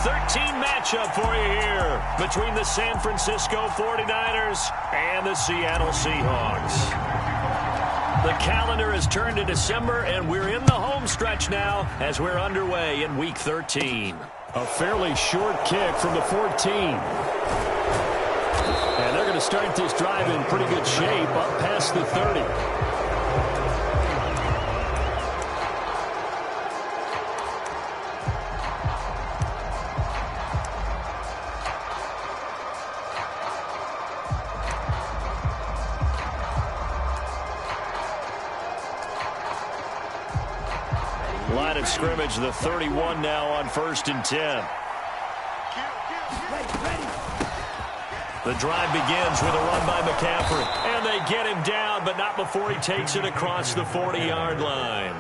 13 matchup for you here between the San Francisco 49ers and the Seattle Seahawks. The calendar has turned to December, and we're in the home stretch now as we're underway in Week 13. A fairly short kick from the 14. And they're going to start this drive in pretty good shape up past the 30. Line of scrimmage, the 31 now on 1st and 10. The drive begins with a run by McCaffrey. And they get him down, but not before he takes it across the 40-yard line.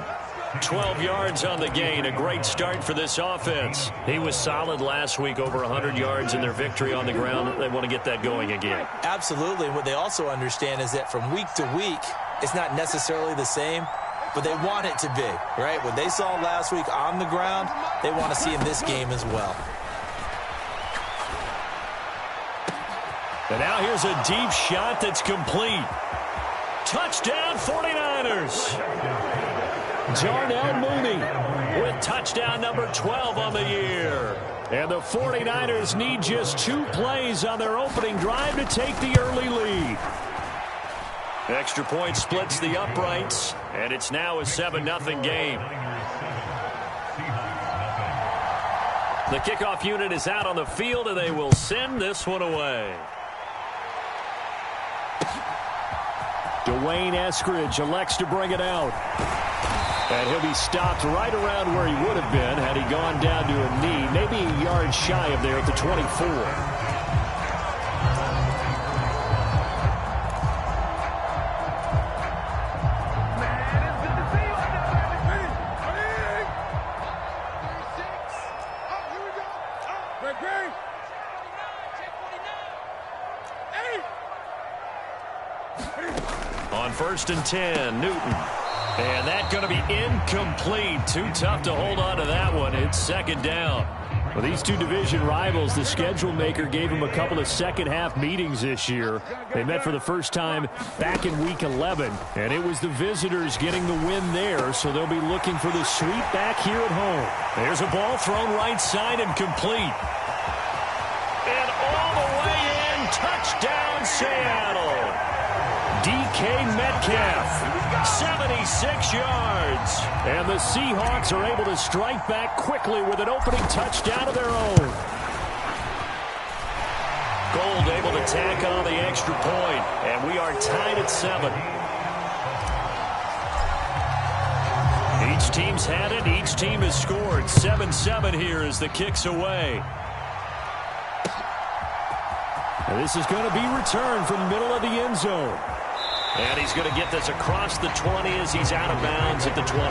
12 yards on the gain. A great start for this offense. He was solid last week, over 100 yards in their victory on the ground. They want to get that going again. Absolutely. What they also understand is that from week to week, it's not necessarily the same, but they want it to be, right? What they saw last week on the ground, they want to see in this game as well. And now here's a deep shot that's complete. Touchdown 49ers. Darnell Mooney with touchdown number 12 on the year. And the 49ers need just 2 plays on their opening drive to take the early lead. Extra point splits the uprights, and it's now a 7-0 game. The kickoff unit is out on the field, and they will send this one away. Dwayne Eskridge elects to bring it out. And he'll be stopped right around where he would have been had he gone down to a knee, maybe a yard shy of there at the 24. On 1st and 10, Newton. And that's going to be incomplete. Too tough to hold on to that one. It's 2nd down. Well, these two division rivals, the schedule maker gave them a couple of second-half meetings this year. They met for the first time back in Week 11, and it was the visitors getting the win there, so they'll be looking for the sweep back here at home. There's a ball thrown right side and complete. And all the way in, touchdown Seattle. DK Metcalf, 76 yards. And the Seahawks are able to strike back quickly with an opening touchdown of their own. Gold able to tack on the extra point, and we are tied at 7. Each team's had it. Each team has scored. 7-7 here as the kick's away. And this is going to be returned from the middle of the end zone. And he's going to get this across the 20 as he's out of bounds at the 23.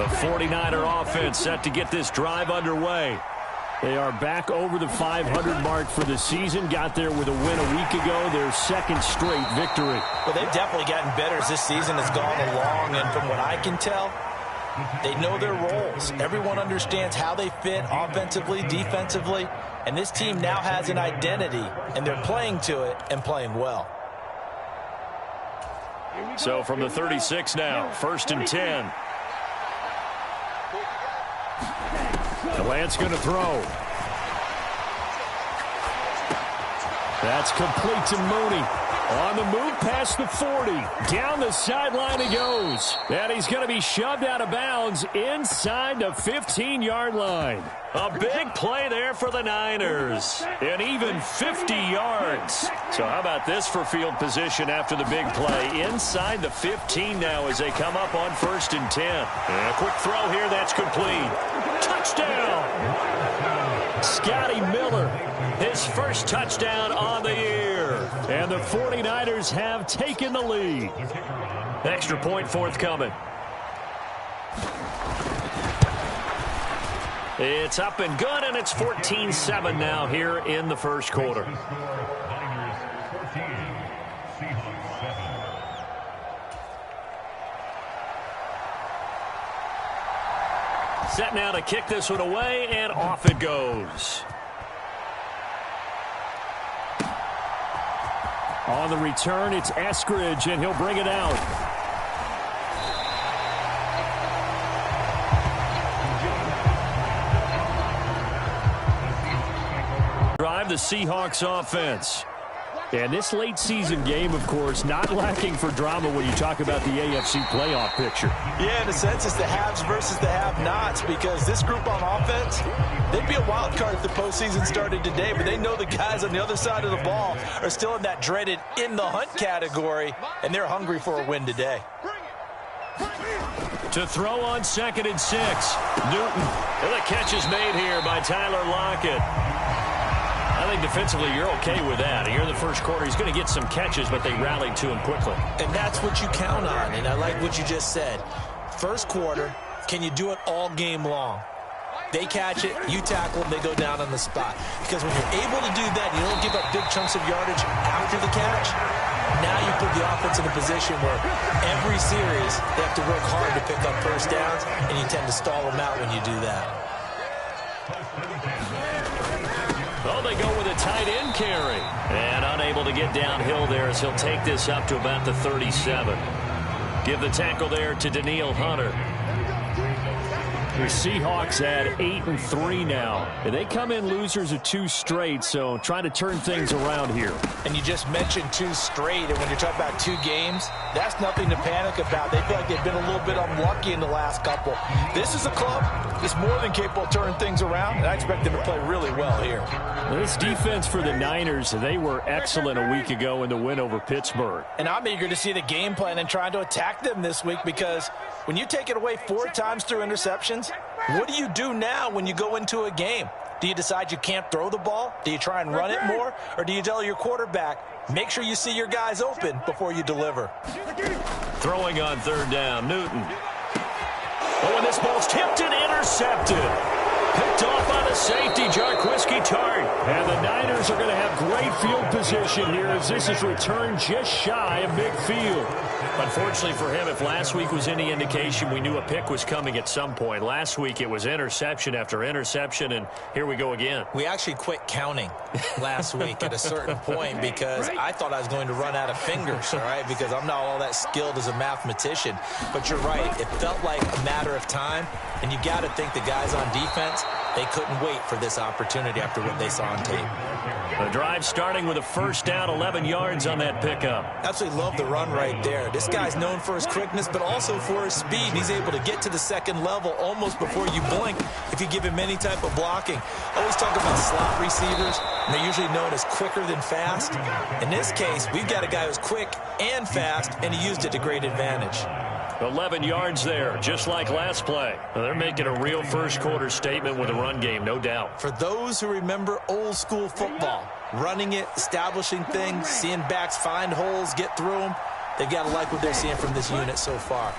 The 49er offense set to get this drive underway. They are back over the 500 mark for the season. Got there with a win a week ago, their 2nd straight victory. Well, they've definitely gotten better as this season has gone along, and from what I can tell, they know their roles. Everyone understands how they fit offensively, defensively, and this team now has an identity, and they're playing to it and playing well. So from the 36 now, 1st and 10. Lance going to throw. That's complete to Mooney. On the move past the 40. Down the sideline he goes. And he's going to be shoved out of bounds inside the 15-yard line. A big play there for the Niners. And even 50 yards. So how about this for field position after the big play? Inside the 15 now as they come up on 1st and 10. And a quick throw here. That's complete. Touchdown. Scotty Miller. His first touchdown on the year. And the 49ers have taken the lead. Extra point forthcoming. It's up and good, and it's 14-7 now here in the first quarter. Set now to kick this one away, and off it goes. On the return, it's Eskridge, and he'll bring it out. Drive the Seahawks offense. And this late season game, of course, not lacking for drama when you talk about the AFC playoff picture. Yeah, in a sense, it's the haves versus the have-nots, because this group on offense, they'd be a wild card if the postseason started today, but they know the guys on the other side of the ball are still in that dreaded in-the-hunt category, and they're hungry for a win today. To throw on 2nd and 6. Newton. And the catch is made here by Tyler Lockett. I think defensively you're okay with that. Here in the first quarter, he's going to get some catches, but they rallied to him quickly. And that's what you count on, and I like what you just said. First quarter, can you do it all game long? They catch it, you tackle them, they go down on the spot. Because when you're able to do that, you don't give up big chunks of yardage after the catch. Now you put the offense in a position where every series they have to work hard to pick up first downs, and you tend to stall them out when you do that. Oh, they go with a tight end carry. And unable to get downhill there as he'll take this up to about the 37. Give the tackle there to Danielle Hunter. The Seahawks at 8-3 now. And they come in losers of 2 straight, so trying to turn things around here. And you just mentioned 2 straight, and when you're talking about 2 games, that's nothing to panic about. They feel like they've been a little bit unlucky in the last couple. This is a club that's more than capable of turning things around, and I expect them to play really well here. This defense for the Niners, they were excellent a week ago in the win over Pittsburgh. And I'm eager to see the game plan and trying to attack them this week, because when you take it away 4 times through interceptions, what do you do now when you go into a game? Do you decide you can't throw the ball? Do you try and run it more? Or do you tell your quarterback, make sure you see your guys open before you deliver? Throwing on 3rd down, Newton. Oh, and this ball's tipped and intercepted. Picked off by the safety, Jarquiski Tart. And the Niners are going to have great field position here as this is returned just shy of midfield. Unfortunately for him, if last week was any indication, we knew a pick was coming at some point. Last week it was interception after interception, and here we go again. We actually quit counting last week at a certain point because I thought I was going to run out of fingers, all right, because I'm not all that skilled as a mathematician. But you're right. It felt like a matter of time, and you got to think the guys on defense, they couldn't wait for this opportunity after what they saw on tape. The drive starting with a 1st down, 11 yards on that pickup. Absolutely love the run right there. This guy's known for his quickness, but also for his speed. He's able to get to the 2nd level almost before you blink if you give him any type of blocking. Always talk about slot receivers, and they're usually known as quicker than fast. In this case, we've got a guy who's quick and fast, and he used it to great advantage. 11 yards there, just like last play. Well, they're making a real first-quarter statement with a run game, no doubt. For those who remember old-school football, running it, establishing things, seeing backs find holes, get through them, they've got to like what they're seeing from this unit so far.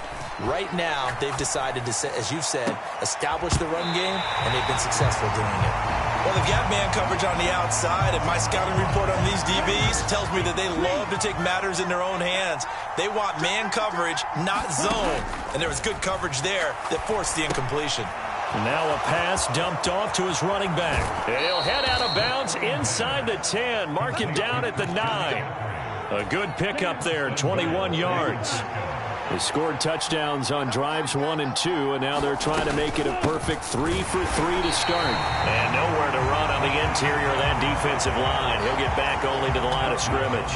Right now, they've decided to, as you've said, establish the run game, and they've been successful doing it. Well, they've got man coverage on the outside, and my scouting report on these DBs tells me that they love to take matters in their own hands. They want man coverage, not zone. And there was good coverage there that forced the incompletion. Now a pass dumped off to his running back. And he'll head out of bounds inside the 10. Mark him down at the 9. A good pickup there, 21 yards. They scored touchdowns on drives 1 and 2, and now they're trying to make it a perfect 3 for 3 to start. And nowhere to run on the interior of that defensive line. He'll get back only to the line of scrimmage.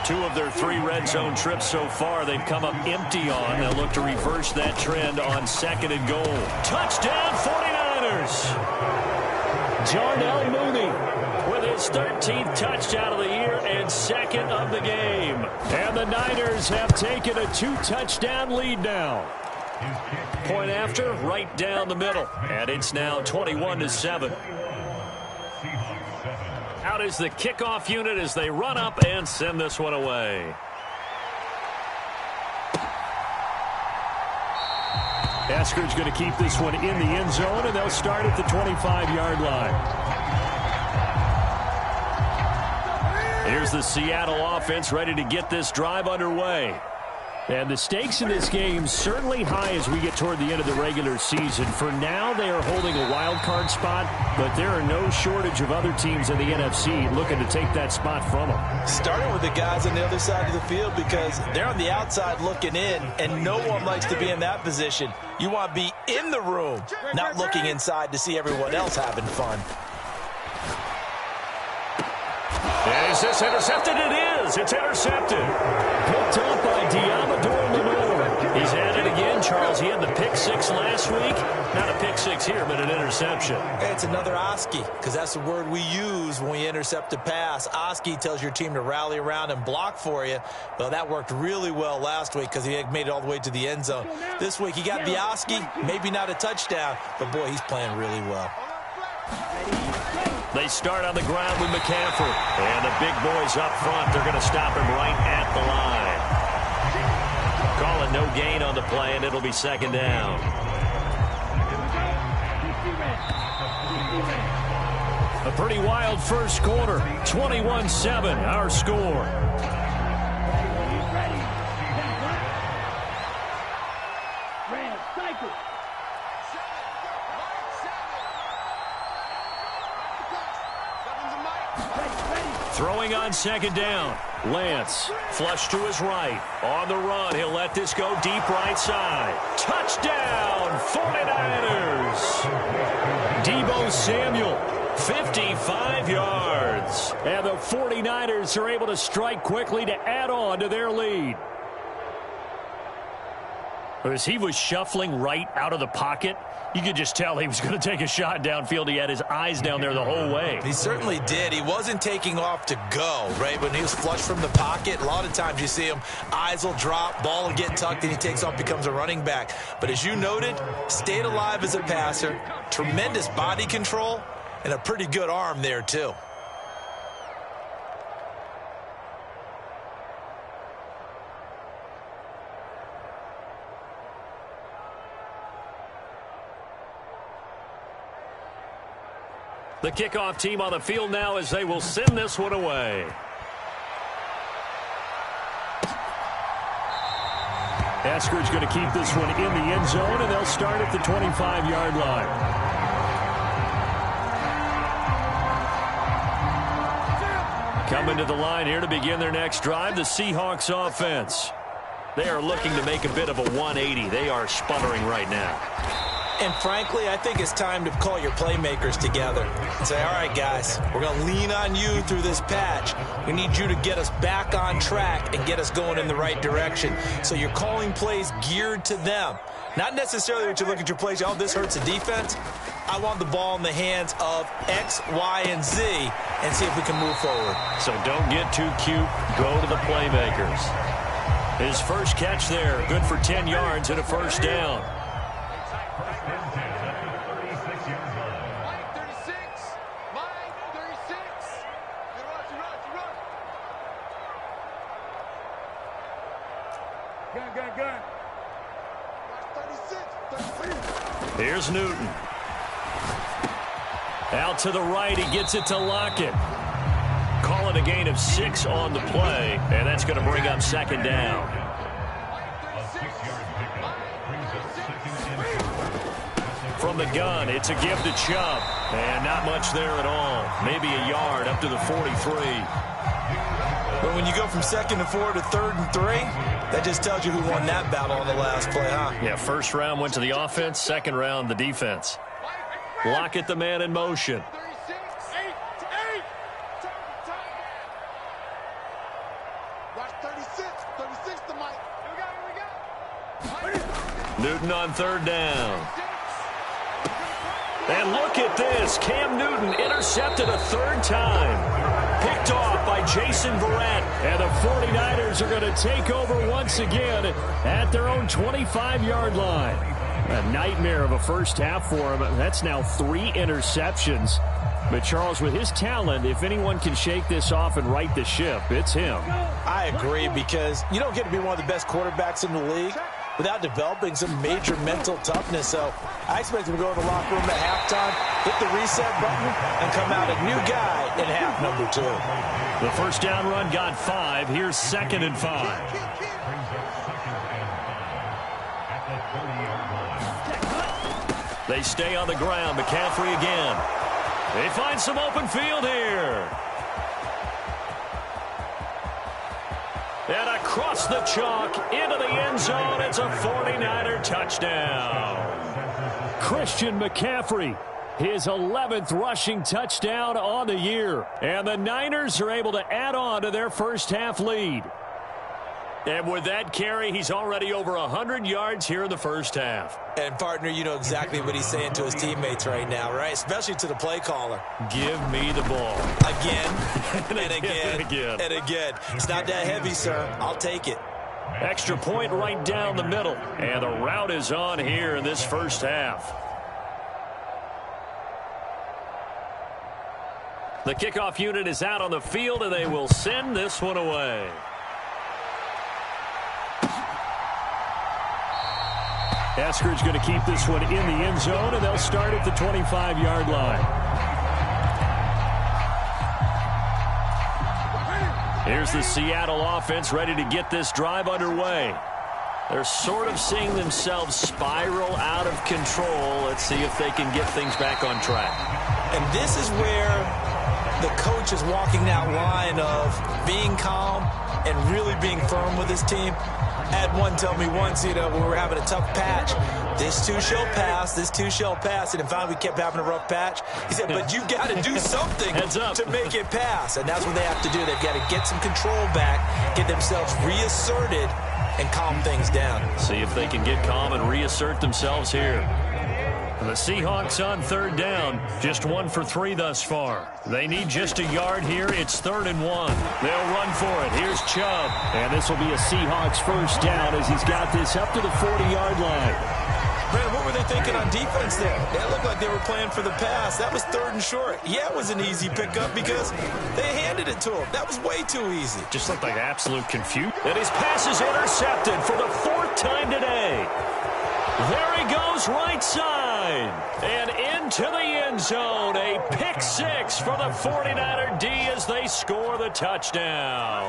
2 of their 3 red zone trips so far they've come up empty on. They'll look to reverse that trend on 2nd and goal. Touchdown 49ers! Jarnell Mooney with his 13th touchdown of the year and 2nd of the game. And the Niners have taken a 2-touchdown lead now. Point after, right down the middle. And it's now 21-7. Out is the kickoff unit as they run up and send this one away. Eskridge going to keep this one in the end zone, and they'll start at the 25-yard line. Here's the Seattle offense ready to get this drive underway. And the stakes in this game certainly high as we get toward the end of the regular season. For now, they are holding a wild card spot, but there are no shortage of other teams in the NFC looking to take that spot from them. Starting with the guys on the other side of the field because they're on the outside looking in, and no one likes to be in that position. You want to be in the room, not looking inside to see everyone else having fun. Is this intercepted? It is. It's intercepted. Picked up by Deommodore Lenoir. He's at it again, Charles. He had the pick six last week. Not a pick six here, but an interception. Hey, it's another Oski, because that's the word we use when we intercept a pass. Oski tells your team to rally around and block for you. Well, that worked really well last week because he made it all the way to the end zone. This week he got the Oski, maybe not a touchdown, but boy, he's playing really well. They start on the ground with McCaffrey. And the big boys up front, they're going to stop him right at the line. Calling no gain on the play, and it'll be second down. A pretty wild first quarter. 21-7, our score. Throwing on second down. Lance, flush to his right. On the run, he'll let this go deep right side. Touchdown, 49ers. Deebo Samuel, 55 yards. And the 49ers are able to strike quickly to add on to their lead. As he was shuffling right out of the pocket, you could just tell he was going to take a shot downfield. He had his eyes down there the whole way. He certainly did. He wasn't taking off to go, right? When he was flushed from the pocket, a lot of times you see him, eyes will drop, ball will get tucked, and he takes off, becomes a running back. But as you noted, stayed alive as a passer, tremendous body control, and a pretty good arm there, too. The kickoff team on the field now as they will send this one away. Esker's going to keep this one in the end zone, and they'll start at the 25-yard line. Coming to the line here to begin their next drive, the Seahawks offense. They are looking to make a bit of a 180. They are sputtering right now. And frankly, I think it's time to call your playmakers together and say, all right, guys, we're going to lean on you through this patch. We need you to get us back on track and get us going in the right direction. So you're calling plays geared to them. Not necessarily what you look at your plays, oh, this hurts the defense. I want the ball in the hands of X, Y, and Z and see if we can move forward. So don't get too cute. Go to the playmakers. His first catch there, good for 10 yards and a first down. Here's Newton. Out to the right, he gets it to Lockett. Calling a gain of 6 on the play, and that's going to bring up second down. From the gun, it's a give to Chubb, and not much there at all. Maybe a yard up to the 43. But when you go from 2nd and 4 to 3rd and 3, that just tells you who won that battle on the last play, huh? Yeah, first round went to the offense, second round the defense. Lockett, the man in motion. Newton on third down. And look at this. Cam Newton intercepted a third time. Picked off by Jason Verrett. And the 49ers are going to take over once again at their own 25-yard line. A nightmare of a first half for him. That's now 3 interceptions. But Charles, with his talent, if anyone can shake this off and right the ship, it's him. I agree, because you don't get to be one of the best quarterbacks in the league without developing some major mental toughness. So I expect him to go in the locker room at halftime, hit the reset button, and come out a new guy in half number 2. The first down run got 5. Here's 2nd and 5. They stay on the ground. McCaffrey again. They find some open field here. And across the chalk into the end zone. It's a 49er touchdown. Christian McCaffrey, his 11th rushing touchdown on the year. And the Niners are able to add on to their first half lead. And with that carry, he's already over 100 yards here in the first half. And, partner, you know exactly what he's saying to his teammates right now, right? Especially to the play caller. Give me the ball. Again, and again, and again. It's not that heavy, sir. I'll take it. Extra point right down the middle. And the route is on here in this first half. The kickoff unit is out on the field, and they will send this one away. Eskridge going to keep this one in the end zone, and they'll start at the 25-yard line. Here's the Seattle offense ready to get this drive underway. They're sort of seeing themselves spiral out of control. Let's see if they can get things back on track. And this is where the coach is walking that line of being calm and really being firm with his team. I had one tell me once, when we were having a tough patch, this too shall pass, this too shall pass. And finally we kept having a rough patch. He said, but you got to do something to make it pass. And that's what they have to do. They've got to get some control back, get themselves reasserted, and calm things down. See if they can get calm and reassert themselves here. The Seahawks on 3rd down, just 1 for 3 thus far. They need just a yard here. It's 3rd and 1. They'll run for it. Here's Chubb. And this will be a Seahawks first down as he's got this up to the 40-yard line. Brandon, what were they thinking on defense there? That looked like they were playing for the pass. That was 3rd and short. Yeah, it was an easy pickup because they handed it to him. That was way too easy. Just looked like absolute confusion. And his pass is intercepted for the 4th time today. There he goes right side. And into the end zone. A pick 6 for the 49er D as they score the touchdown.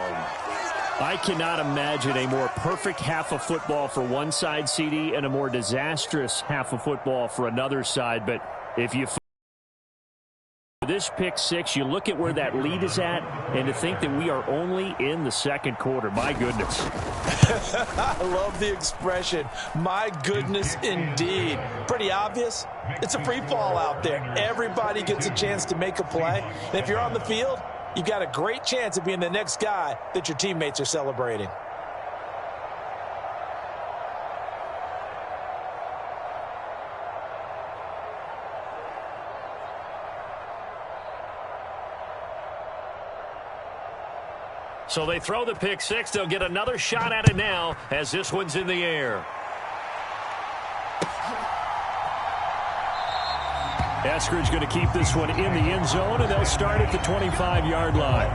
I cannot imagine a more perfect half of football for one side, CD, and a more disastrous half of football for another side. But if you this pick 6, you look at where that lead is at, and to think that we are only in the 2nd quarter. My goodness. I love the expression. My goodness, indeed. Pretty obvious. It's a free fall out there. Everybody gets a chance to make a play. And if you're on the field, you've got a great chance of being the next guy that your teammates are celebrating. So they throw the pick 6. They'll get another shot at it now as this one's in the air. Eskridge going to keep this one in the end zone, and they'll start at the 25-yard line.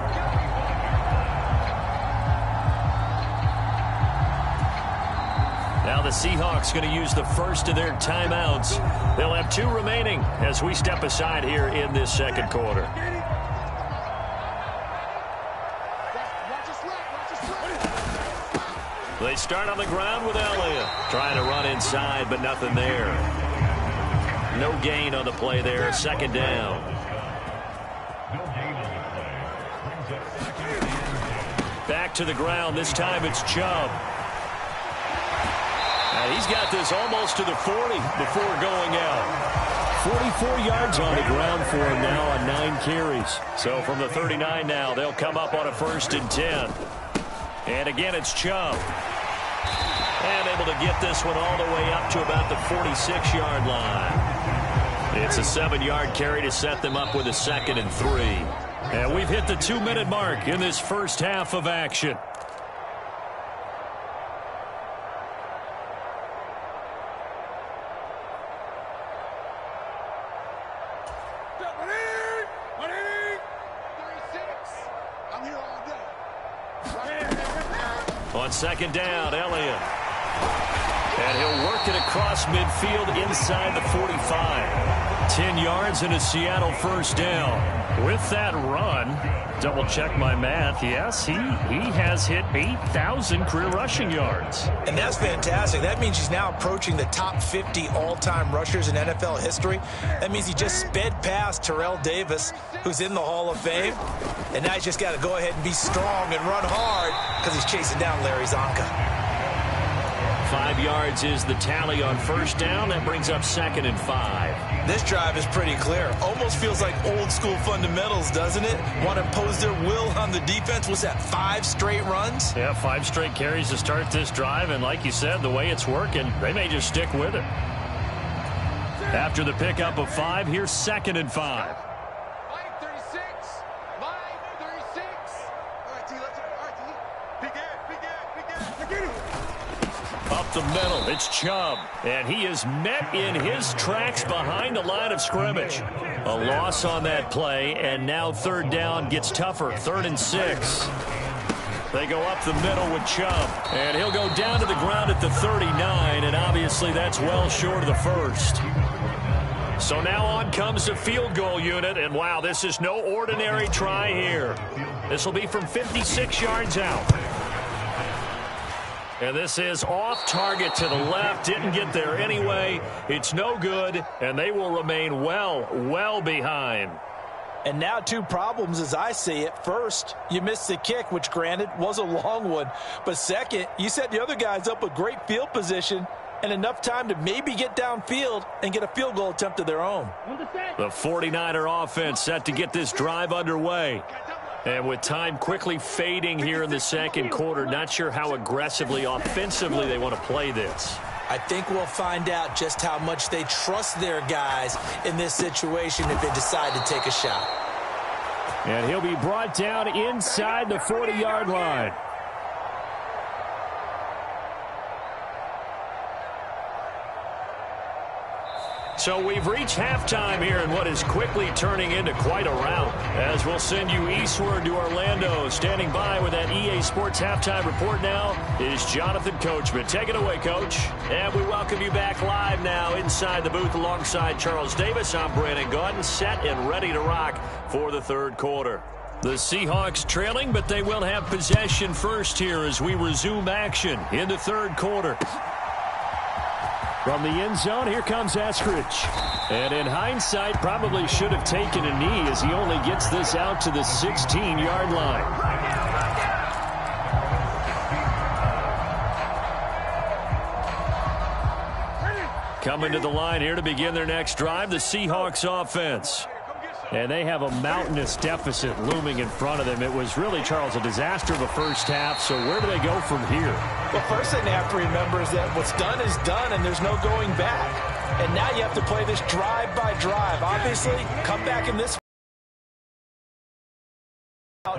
Now the Seahawks going to use the first of their timeouts. They'll have 2 remaining as we step aside here in this 2nd quarter. They start on the ground with Elliott. Trying to run inside, but nothing there. No gain on the play there. 2nd down. Back to the ground. This time it's Chubb. And he's got this almost to the 40 before going out. 44 yards on the ground for him now on 9 carries. So from the 39 now, they'll come up on a 1st and 10. And again, it's Chubb. And able to get this one all the way up to about the 46-yard line. It's a 7-yard carry to set them up with a 2nd and 3. And we've hit the 2-minute mark in this first half of action. On 2nd down, Elliott. And he'll work it across midfield inside the 45. 10 yards and a Seattle first down. With that run, double check my math. Yes, he has hit 8,000 career rushing yards. And that's fantastic. That means he's now approaching the top 50 all-time rushers in NFL history. That means he just sped past Terrell Davis, who's in the Hall of Fame. And now he's just got to go ahead and be strong and run hard because he's chasing down Larry Zonka. 5 yards is the tally on first down. That brings up 2nd and 5. This drive is pretty clear. Almost feels like old school fundamentals, doesn't it? Want to impose their will on the defense. What's that, 5 straight runs? Yeah, 5 straight carries to start this drive. And like you said, the way it's working, they may just stick with it. After the pickup of 5, here's 2nd and 5. Up the middle, it's Chubb. And he is met in his tracks behind the line of scrimmage. A loss on that play, and now 3rd down gets tougher. 3rd and 6. They go up the middle with Chubb. And he'll go down to the ground at the 39, and obviously that's well short of the first. So now on comes the field goal unit, and wow, this is no ordinary try here. This will be from 56 yards out. And this is off target to the left. Didn't get there anyway. It's no good, and they will remain well behind. And now 2 problems as I see it. First, you missed the kick, which granted was a long one. But second, you set the other guys up with great field position and enough time to maybe get downfield and get a field goal attempt of their own. The 49er offense set to get this drive underway. And with time quickly fading here in the second quarter, not sure how aggressively, offensively they want to play this. I think we'll find out just how much they trust their guys in this situation if they decide to take a shot. And he'll be brought down inside the 40-yard line. So we've reached halftime here in what is quickly turning into quite a rout. As we'll send you eastward to Orlando. Standing by with that EA Sports halftime report now is Jonathan Coachman. Take it away, Coach. And we welcome you back live now inside the booth alongside Charles Davis. I'm Brandon Gaudin, set and ready to rock for the 3rd quarter. The Seahawks trailing, but they will have possession first here as we resume action in the 3rd quarter. From the end zone, here comes Eskridge. And in hindsight, probably should have taken a knee as he only gets this out to the 16-yard line. Coming to the line here to begin their next drive, the Seahawks offense. And they have a mountainous deficit looming in front of them. It was really, Charles, a disaster of a first half. So where do they go from here? Well, first thing they have to remember is that what's done is done, and there's no going back. And now you have to play this drive by drive. Obviously, come back in this.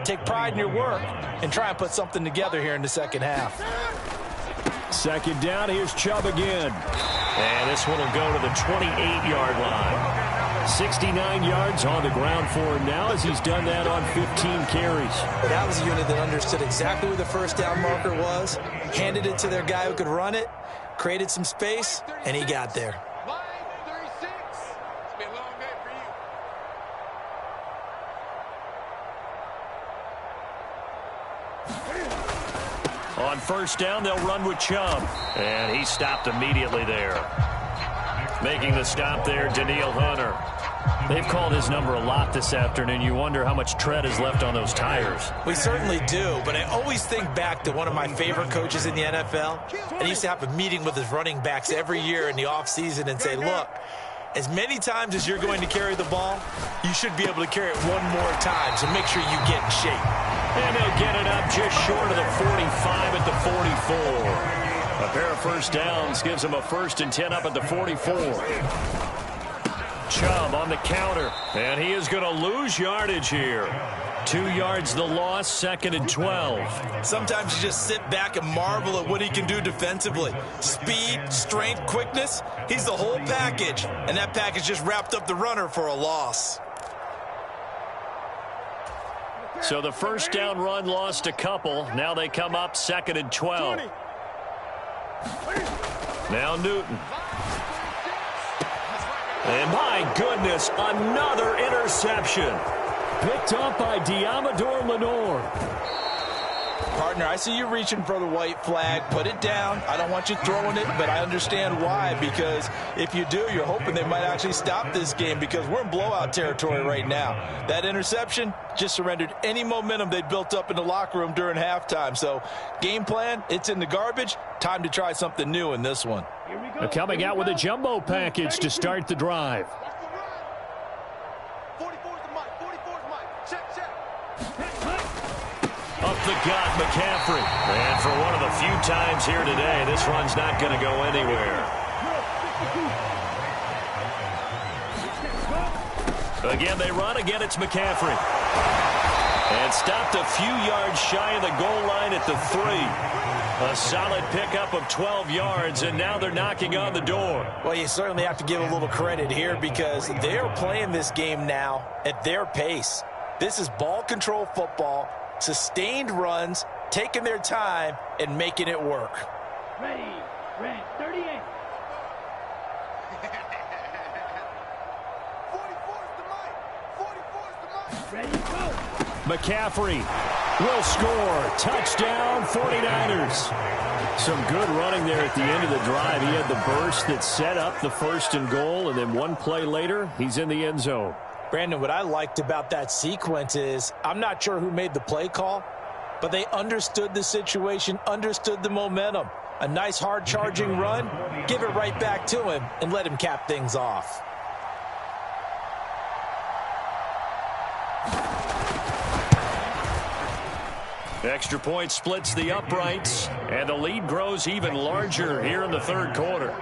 Take pride in your work and try and put something together here in the second half. 2nd down, here's Chubb again. And this one will go to the 28-yard line. 69 yards on the ground for him now as he's done that on 15 carries. That was a unit that understood exactly where the first down marker was, handed it to their guy who could run it, created some space, and he got there. On first down, they'll run with Chubb. And he stopped immediately there. Making the stop there, Danielle Hunter. They've called his number a lot this afternoon. You wonder how much tread is left on those tires. We certainly do, but I always think back to one of my favorite coaches in the NFL. And he used to have a meeting with his running backs every year in the offseason and say, look, as many times as you're going to carry the ball, you should be able to carry it one more time, so make sure you get in shape. And they'll get it up just short of the 45 at the 44. A pair of first downs gives them a 1st and 10 up at the 44. Chubb on the counter, and he is going to lose yardage here. 2 yards the loss, 2nd and 12. Sometimes you just sit back and marvel at what he can do defensively. Speed, strength, quickness, he's the whole package. And that package just wrapped up the runner for a loss. So the first down run lost a couple. Now they come up 2nd and 12. Now Newton. And my goodness, another interception. Picked up by Diamador Lenore. Partner, I see you reaching for the white flag. Put it down. I don't want you throwing it, but I understand why. Because if you do, you're hoping they might actually stop this game because we're in blowout territory right now. That interception just surrendered any momentum they built up in the locker room during halftime. So game plan, it's in the garbage. Time to try something new in this one. Coming out with a jumbo package to start the drive. Up the gut, McCaffrey. And for one of the few times here today, this run's not going to go anywhere. Again, they run. Again, it's McCaffrey. And stopped a few yards shy of the goal line at the 3. A solid pickup of 12 yards, and now they're knocking on the door. Well, you certainly have to give a little credit here because they're playing this game now at their pace. This is ball control football. Sustained runs, taking their time, and making it work. Ready, red, 38. 44's the mic. 44's the mic. Ready, go. McCaffrey will score. Touchdown, 49ers. Some good running there at the end of the drive. He had the burst that set up the first and goal, and then one play later, he's in the end zone. Brandon, what I liked about that sequence is I'm not sure who made the play call, but they understood the situation, understood the momentum. A nice hard-charging run, give it right back to him, and let him cap things off. Extra point splits the uprights, and the lead grows even larger here in the third quarter.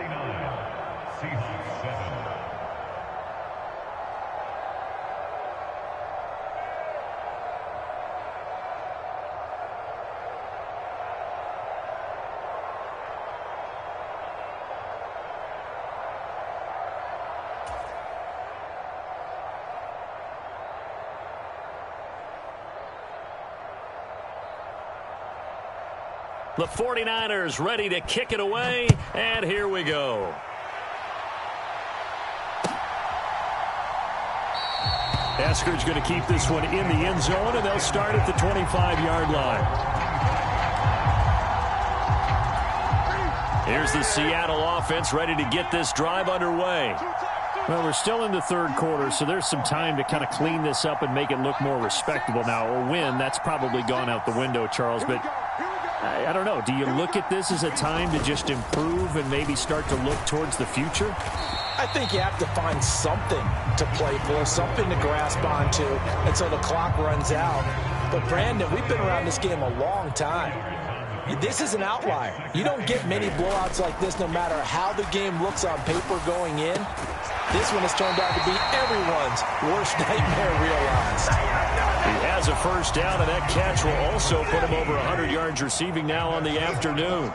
The 49ers ready to kick it away, and here we go. Eskridge going to keep this one in the end zone, and they'll start at the 25-yard line. Here's the Seattle offense ready to get this drive underway. Well, we're still in the third quarter, so there's some time to kind of clean this up and make it look more respectable. Now, a win, that's probably gone out the window, Charles, but I don't know. Do you look at this as a time to just improve and maybe start to look towards the future? I think you have to find something to play for, something to grasp onto until the clock runs out. But, Brandon, we've been around this game a long time. This is an outlier. You don't get many blowouts like this no matter how the game looks on paper going in. This one has turned out to be everyone's worst nightmare realized. He has a first down, and that catch will also put him over 100 yards receiving now on the afternoon.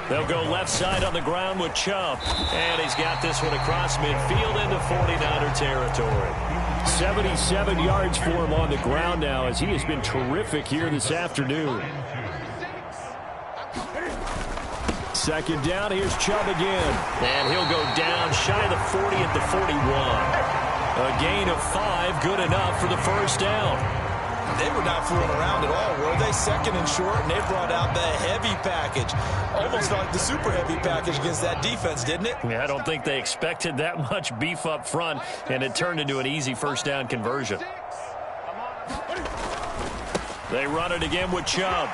They'll go left side on the ground with Chubb. And he's got this one across midfield into 49er territory. 77 yards for him on the ground now as he has been terrific here this afternoon. Second down, here's Chubb again. And he'll go down shy of the 40 at the 41. A gain of 5, good enough for the first down. They were not fooling around at all, were they? Second and short, and they brought out the heavy package. Almost felt like the super heavy package against that defense, didn't it? Yeah, I don't think they expected that much beef up front, and it turned into an easy first down conversion. They run it again with Chubb.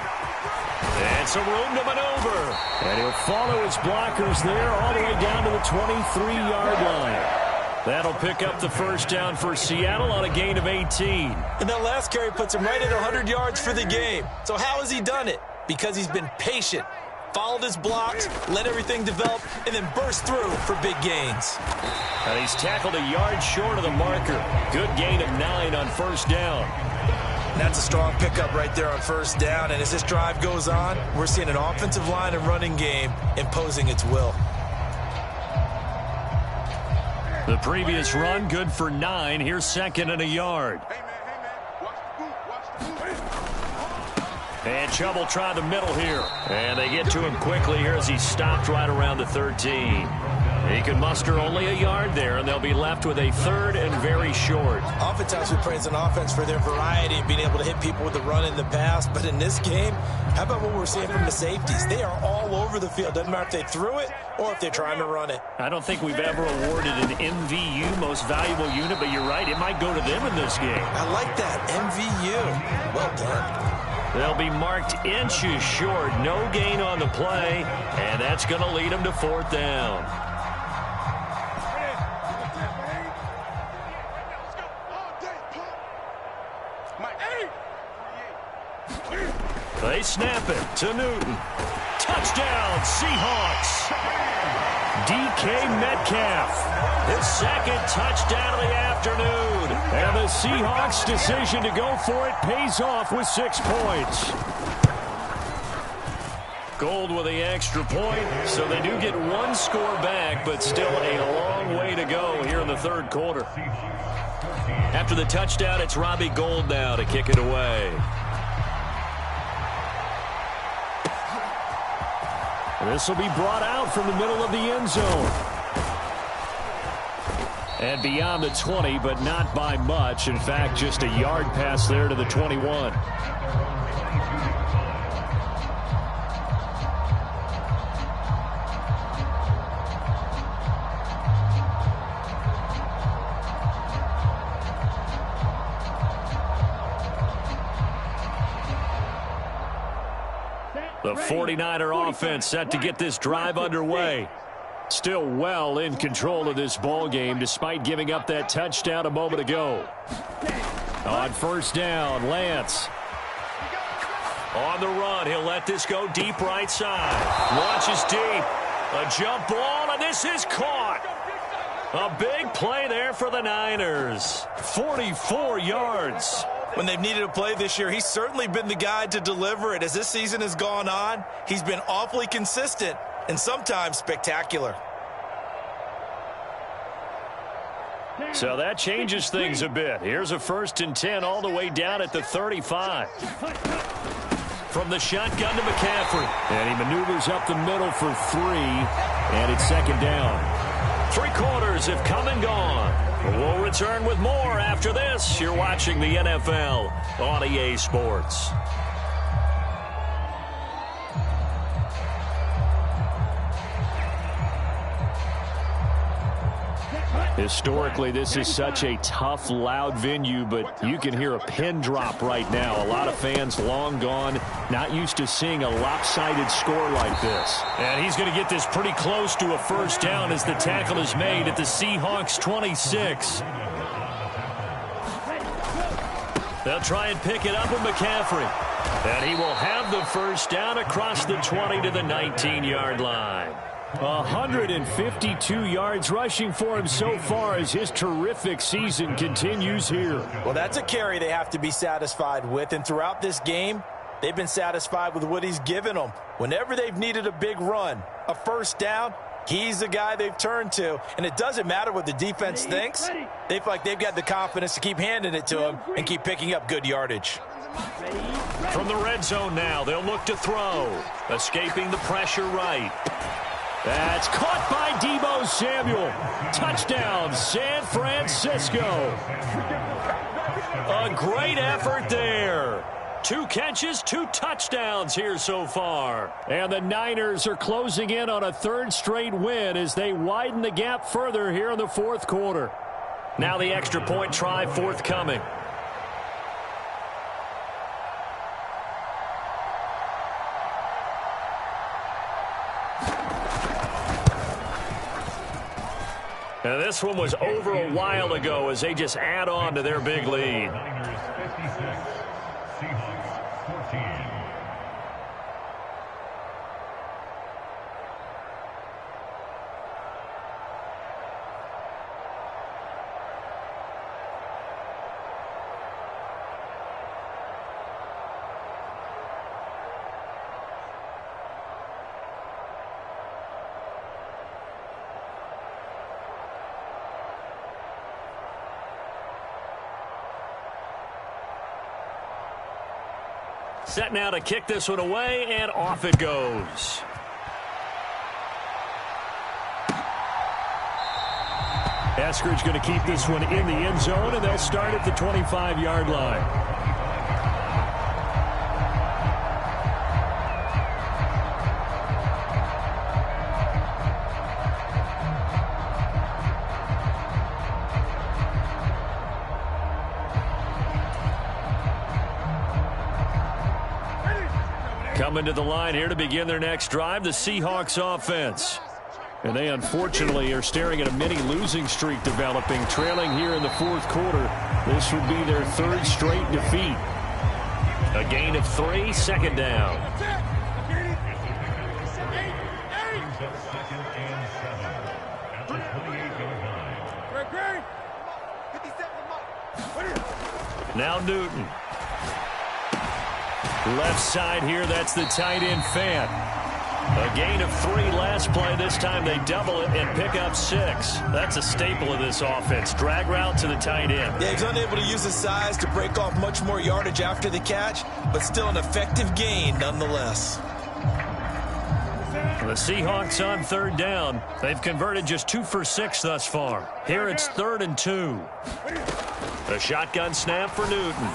And some room to maneuver. And he'll follow his blockers there all the way down to the 23-yard line. That'll pick up the first down for Seattle on a gain of 18. And that last carry puts him right at 100 yards for the game. So how has he done it? Because he's been patient, followed his blocks, let everything develop, and then burst through for big gains. And he's tackled a yard short of the marker. Good gain of 9 on first down. That's a strong pickup right there on first down. And as this drive goes on, we're seeing an offensive line and running game imposing its will. The previous run, good for 9. Here's second and a yard. And Chubb try the middle here. And they get to him quickly here as he stopped right around the 13. He can muster only a yard there, and they'll be left with a 3rd and very short. Oftentimes we praise an offense for their variety and being able to hit people with the run in the pass. But in this game, how about what we're seeing from the safeties? They are all over the field. Doesn't matter if they threw it or if they're trying to run it. I don't think we've ever awarded an MVU, most valuable unit, but you're right. It might go to them in this game. I like that. MVU. Well done. They'll be marked inches short. No gain on the play, and that's going to lead them to 4th down. They snap it to Newton. Touchdown, Seahawks. DK Metcalf, his 2nd touchdown of the afternoon. And the Seahawks' decision to go for it pays off with 6 points. Gold with the extra point, so they do get 1 score back, but still a long way to go here in the 3rd quarter. After the touchdown, it's Robbie Gould now to kick it away. This will be brought out from the middle of the end zone. And beyond the 20, but not by much. In fact, just a yard pass there to the 21. The 49er offense set to get this drive underway. Still well in control of this ball game despite giving up that touchdown a moment ago. On 1st down, Lance. On the run, he'll let this go deep right side. Launches deep. A jump ball, and this is caught. A big play there for the Niners. 44 yards. When they've needed a play this year, he's certainly been the guy to deliver it. As this season has gone on, he's been awfully consistent and sometimes spectacular. So that changes things a bit. Here's a 1st and 10 all the way down at the 35. From the shotgun to McCaffrey. And he maneuvers up the middle for 3. And it's 2nd down. 3 quarters have come and gone. We'll return with more after this. You're watching the NFL on EA Sports. Historically, this is such a tough, loud venue, but you can hear a pin drop right now. A lot of fans long gone, not used to seeing a lopsided score like this. And he's going to get this pretty close to a 1st down as the tackle is made at the Seahawks 26. They'll try and pick it up with McCaffrey. And he will have the 1st down across the 20 to the 19-yard line. 152 yards rushing for him so far as his terrific season continues here. Well, that's a carry they have to be satisfied with, and throughout this game, they've been satisfied with what he's given them. Whenever they've needed a big run, a 1st down, he's the guy they've turned to, and it doesn't matter what the defense thinks. They feel like they've got the confidence to keep handing it to him and keep picking up good yardage. From the red zone now, they'll look to throw. Escaping the pressure right. That's caught by Deebo Samuel. Touchdown, San Francisco. A great effort there. 2 catches, 2 touchdowns here so far. And the Niners are closing in on a 3rd straight win as they widen the gap further here in the 4th quarter. Now the extra point try forthcoming. Now this one was over a while ago as they just add on to their big lead. Set now to kick this one away, and off it goes. Eskridge going to keep this one in the end zone, and they'll start at the 25-yard line. Coming to the line here to begin their next drive, the Seahawks offense. And they unfortunately are staring at a mini losing streak developing, trailing here in the fourth quarter. This would be their third straight defeat. A gain of 3, second down. Now Newton. Left side here, that's the tight end Fant. A gain of 3 last play. This time they double it and pick up 6. That's a staple of this offense. Drag route to the tight end. Yeah, he's unable to use his size to break off much more yardage after the catch, but still an effective gain nonetheless. The Seahawks on third down. They've converted just 2 for 6 thus far. Here it's 3rd and 2. The shotgun snap for Newton.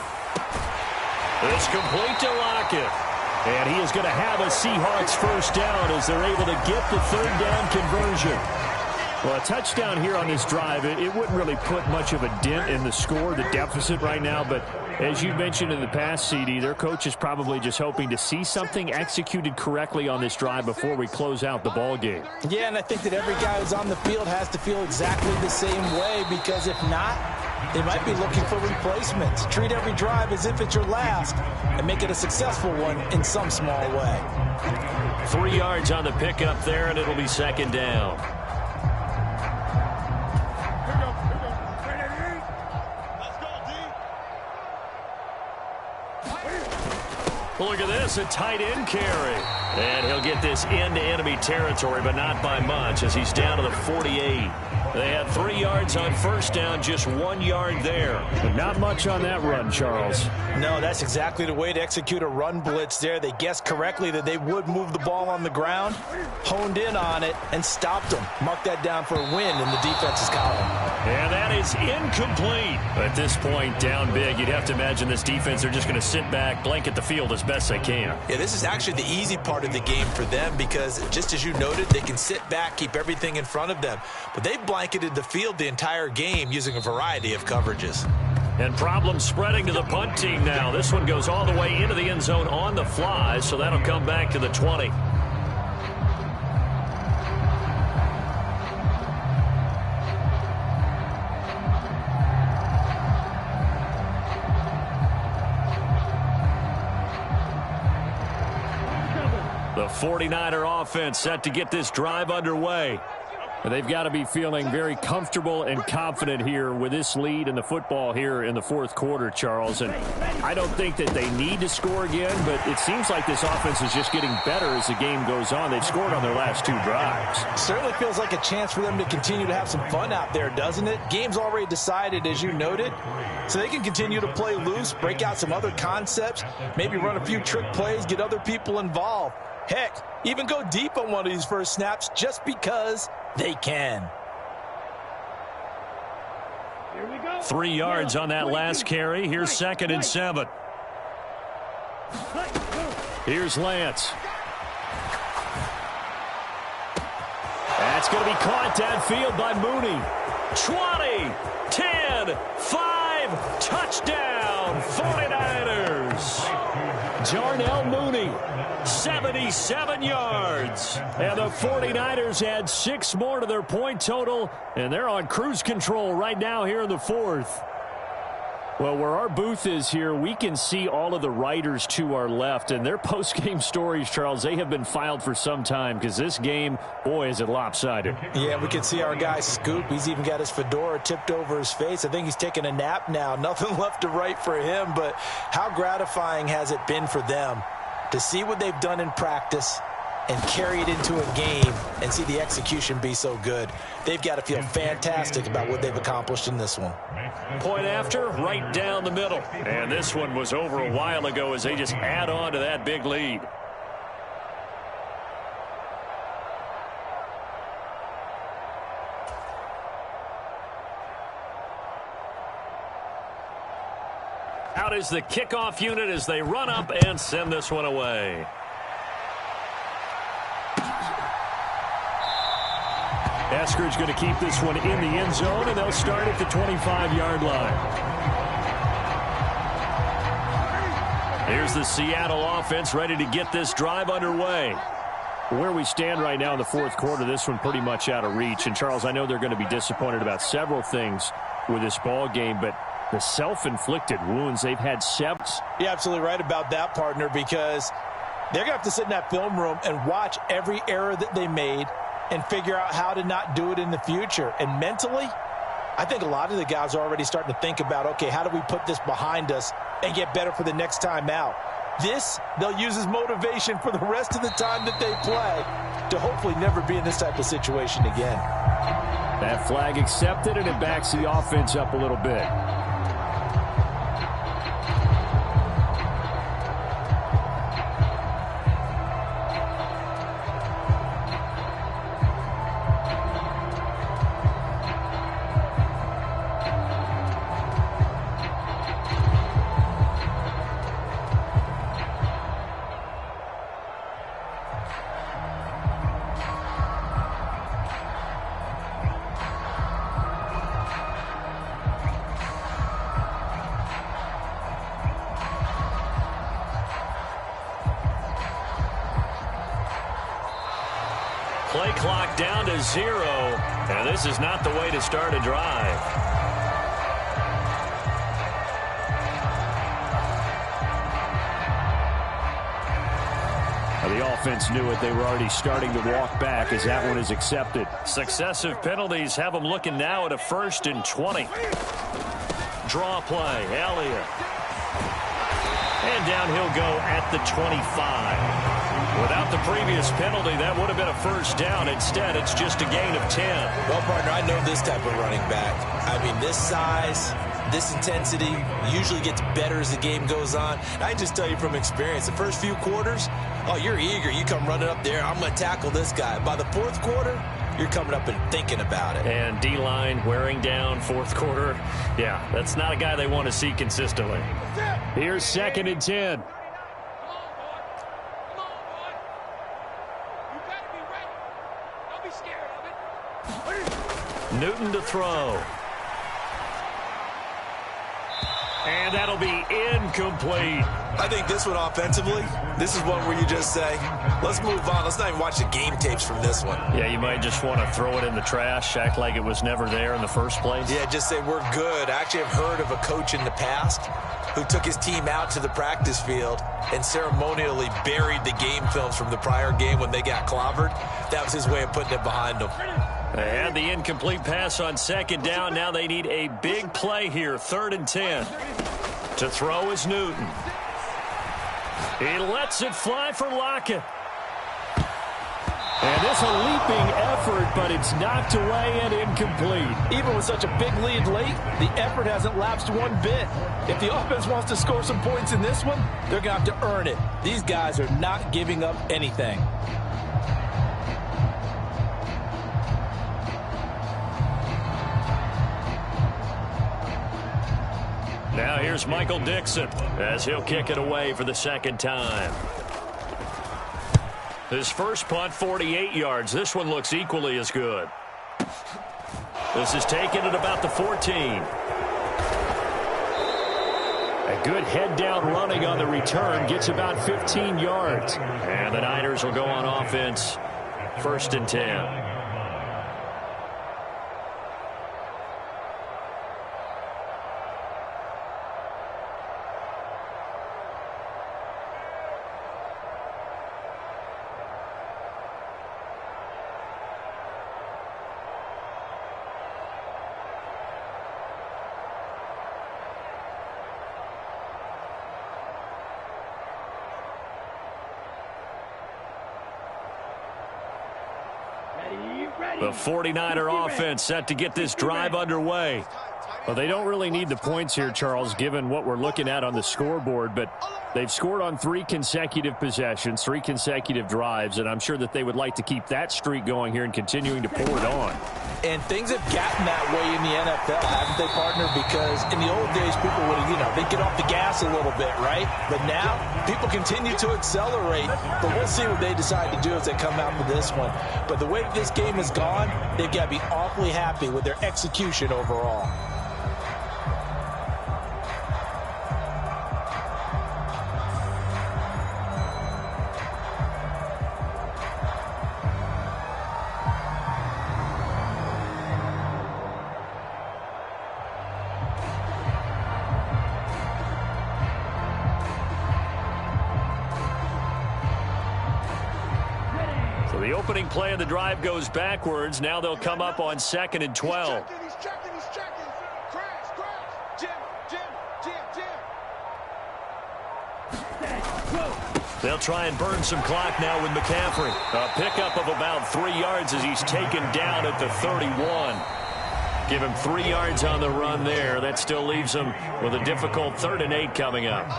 It's complete to Lockett. And he is going to have a Seahawks first down as they're able to get the third down conversion. Well, a touchdown here on this drive, it wouldn't really put much of a dent in the score, the deficit right now. But as you mentioned in the past, CD, their coach is probably just hoping to see something executed correctly on this drive before we close out the ball game. Yeah, and I think that every guy who's on the field has to feel exactly the same way, because if not, they might be looking for replacements. Treat every drive as if it's your last and make it a successful one in some small way. 3 yards on the pickup there, and it'll be second down. Look at this, a tight end carry. And he'll get this into enemy territory, but not by much as he's down to the 48. They had 3 yards on first down, just 1 yard there. But not much on that run, Charles. No, that's exactly the way to execute a run blitz there. They guessed correctly that they would move the ball on the ground, honed in on it, and stopped them. Mark that down for a win in the defense's column. And that is incomplete. At this point, down big, you'd have to imagine this defense, they're just going to sit back, blanket the field as best they can. Yeah, this is actually the easy part of the game for them because, just as you noted, they can sit back, keep everything in front of them. But they blanketed the field the entire game using a variety of coverages. And problems spreading to the punt team now. This one goes all the way into the end zone on the fly, so that'll come back to the 20. The 49er offense set to get this drive underway. They've got to be feeling very comfortable and confident here with this lead in the football here in the fourth quarter, Charles. And I don't think that they need to score again, but it seems like this offense is just getting better as the game goes on. They've scored on their last 2 drives. Certainly feels like a chance for them to continue to have some fun out there, doesn't it? Game's already decided, as you noted, so they can continue to play loose, break out some other concepts, maybe run a few trick plays, get other people involved. Heck, even go deep on one of these first snaps just because they can. 3 yards on that last carry. Here's 2nd and 7. Here's Lance. That's going to be caught downfield by Mooney. 20, 10, 5, touchdown, 49ers. Darnell Mooney, 77 yards. And the 49ers add 6 more to their point total, and they're on cruise control right now here in the fourth. Well, where our booth is here, we can see all of the writers to our left, and their post-game stories, Charles, they have been filed for some time because this game, boy, is it lopsided. Yeah, we can see our guy Scoop. He's even got his fedora tipped over his face. I think he's taking a nap now. Nothing left to write for him, but how gratifying has it been for them to see what they've done in practice and carry it into a game and see the execution be so good. They've got to feel fantastic about what they've accomplished in this one. Point after, right down the middle. And this one was over a while ago as they just add on to that big lead. Out is the kickoff unit as they run up and send this one away. Eskridge going to keep this one in the end zone, and they'll start at the 25-yard line. Here's the Seattle offense ready to get this drive underway. Where we stand right now in the fourth quarter, this one pretty much out of reach. And, Charles, I know they're going to be disappointed about several things with this ball game, but the self-inflicted wounds, they've had 7. You're absolutely right about that, partner, because they're going to have to sit in that film room and watch every error that they made and figure out how to not do it in the future. And mentally, I think a lot of the guys are already starting to think about, okay, how do we put this behind us and get better for the next time out? This, they'll use as motivation for the rest of the time that they play to hopefully never be in this type of situation again. That flag accepted, and it backs the offense up a little bit. Play clock down to 0, and this is not the way to start a drive. Now, the offense knew it. They were already starting to walk back as that one is accepted. Successive penalties have them looking now at a 1st and 20. Draw play, Elliott. And down he'll go at the 25. Without the previous penalty, that would have been a 1st down. Instead, it's just a gain of 10. Well, partner, I know this type of running back. I mean, this size, this intensity usually gets better as the game goes on. I can just tell you from experience, the first few quarters, oh, you're eager. You come running up there, I'm going to tackle this guy. By the 4th quarter, you're coming up and thinking about it. And D-line wearing down 4th quarter. Yeah, that's not a guy they want to see consistently. Here's 2nd and 10. Newton to throw. And that'll be incomplete. I think this one offensively, this is one where you just say, let's move on. Let's not even watch the game tapes from this one. Yeah, you might just want to throw it in the trash, act like it was never there in the first place. Yeah, just say we're good. I actually have heard of a coach in the past who took his team out to the practice field and ceremonially buried the game films from the prior game when they got clobbered. That was his way of putting it behind them. They had the incomplete pass on 2nd down. Now they need a big play here, 3rd and 10. To throw is Newton. He lets it fly for Lockett. And this a leaping effort, but it's knocked away and incomplete. Even with such a big lead late, the effort hasn't lapsed one bit. If the offense wants to score some points in this one, they're going to have to earn it. These guys are not giving up anything. Now here's Michael Dixon as he'll kick it away for the 2nd time. His first punt, 48 yards. This one looks equally as good. This is taken at about the 14. A good head-down running on the return gets about 15 yards. And the Niners will go on offense, 1st and 10. The 49er offense set to get this drive underway. Well, they don't really need the points here, Charles, given what we're looking at on the scoreboard, but they've scored on 3 consecutive possessions, 3 consecutive drives, and I'm sure that they would like to keep that streak going here and continuing to pour it on. And things have gotten that way in the NFL, haven't they, partner? Because in the old days, people would, they'd get off the gas a little bit, right? But now, people continue to accelerate. But we'll see what they decide to do as they come out for this one. But the way this game has gone, they've got to be awfully happy with their execution overall. The opening play of the drive goes backwards. Now they'll come up on 2nd and 12. He's checking. Crash. Jim. They'll try and burn some clock now with McCaffrey. A pickup of about 3 yards as he's taken down at the 31. Give him 3 yards on the run there. That still leaves him with a difficult 3rd and 8 coming up.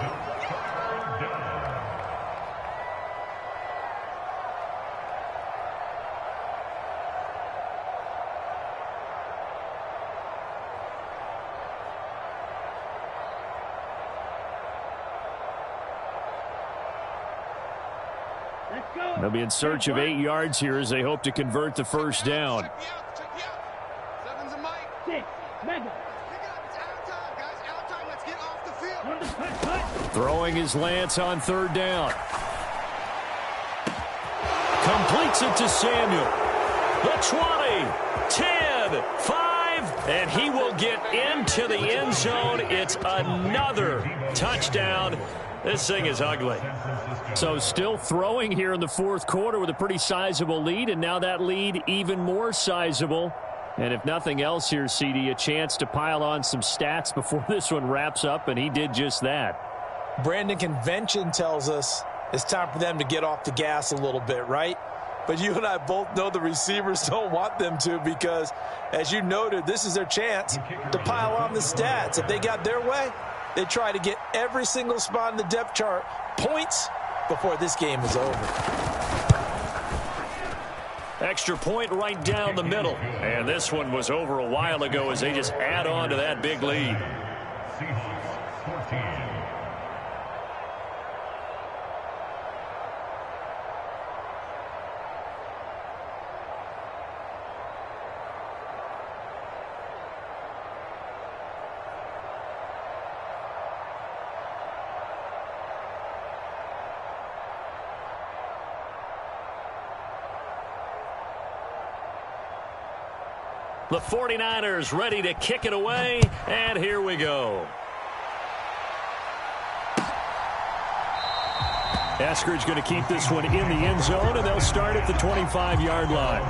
They'll be in search of 8 yards here as they hope to convert the first down. Check me out. 7's a Mike. 6, Mega. Pick it up. It's out of time, guys. Out of time. Let's get off the field. Throwing his Lance on 3rd down. Completes it to Samuel. The 20, 10, 5, and he will get into the end zone. It's another touchdown. This thing is ugly. So still throwing here in the 4th quarter with a pretty sizable lead, and now that lead even more sizable. And if nothing else here, CD, a chance to pile on some stats before this one wraps up, and he did just that. Brandon, convention tells us it's time for them to get off the gas a little bit, right? But you and I both know the receivers don't want them to because, as you noted, this is their chance to pile on the stats. If they got their way, they try to get every single spot in the depth chart points before this game is over. Extra point right down the middle. And this one was over a while ago as they just add on to that big lead. The 49ers ready to kick it away, and here we go. Eskridge going to keep this one in the end zone, and they'll start at the 25-yard line.